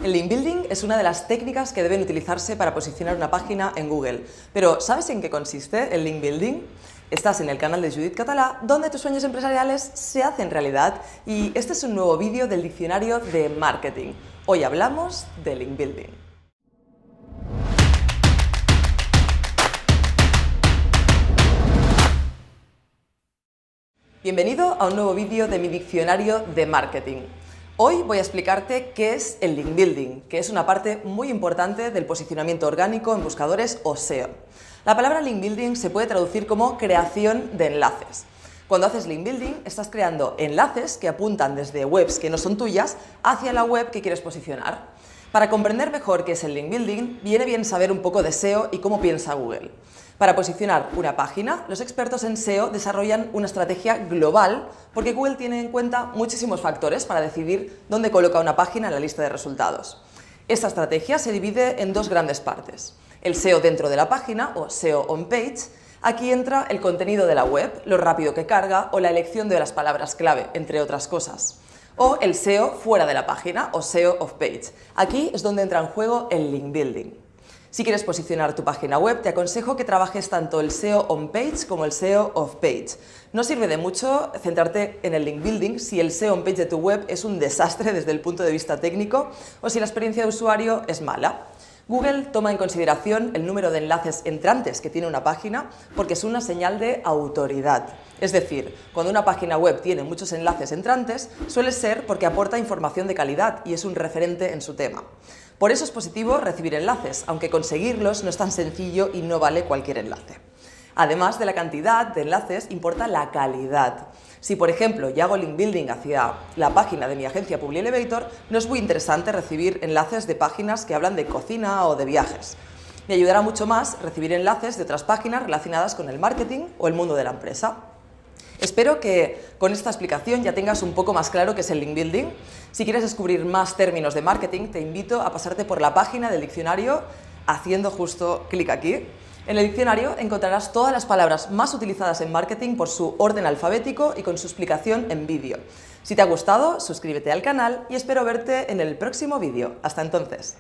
El link building es una de las técnicas que deben utilizarse para posicionar una página en Google. Pero ¿sabes en qué consiste el link building? Estás en el canal de Judit Català, donde tus sueños empresariales se hacen realidad, y este es un nuevo vídeo del diccionario de marketing. Hoy hablamos de link building. Bienvenido a un nuevo vídeo de mi diccionario de marketing. Hoy voy a explicarte qué es el link building, que es una parte muy importante del posicionamiento orgánico en buscadores o SEO. La palabra link building se puede traducir como creación de enlaces. Cuando haces link building, estás creando enlaces que apuntan desde webs que no son tuyas hacia la web que quieres posicionar. Para comprender mejor qué es el link building, viene bien saber un poco de SEO y cómo piensa Google. Para posicionar una página, los expertos en SEO desarrollan una estrategia global porque Google tiene en cuenta muchísimos factores para decidir dónde coloca una página en la lista de resultados. Esta estrategia se divide en dos grandes partes. El SEO dentro de la página, o SEO on page. Aquí entra el contenido de la web, lo rápido que carga o la elección de las palabras clave, entre otras cosas. O el SEO fuera de la página, o SEO off page. Aquí es donde entra en juego el link building. Si quieres posicionar tu página web, te aconsejo que trabajes tanto el SEO on page como el SEO off page. No sirve de mucho centrarte en el link building si el SEO on page de tu web es un desastre desde el punto de vista técnico o si la experiencia de usuario es mala. Google toma en consideración el número de enlaces entrantes que tiene una página porque es una señal de autoridad. Es decir, cuando una página web tiene muchos enlaces entrantes, suele ser porque aporta información de calidad y es un referente en su tema. Por eso es positivo recibir enlaces, aunque conseguirlos no es tan sencillo y no vale cualquier enlace. Además de la cantidad de enlaces, importa la calidad. Si, por ejemplo, yo hago link building hacia la página de mi agencia Publielevator, no es muy interesante recibir enlaces de páginas que hablan de cocina o de viajes. Me ayudará mucho más recibir enlaces de otras páginas relacionadas con el marketing o el mundo de la empresa. Espero que con esta explicación ya tengas un poco más claro qué es el link building. Si quieres descubrir más términos de marketing, te invito a pasarte por la página del diccionario haciendo justo clic aquí. En el diccionario encontrarás todas las palabras más utilizadas en marketing por su orden alfabético y con su explicación en vídeo. Si te ha gustado, suscríbete al canal y espero verte en el próximo vídeo. Hasta entonces.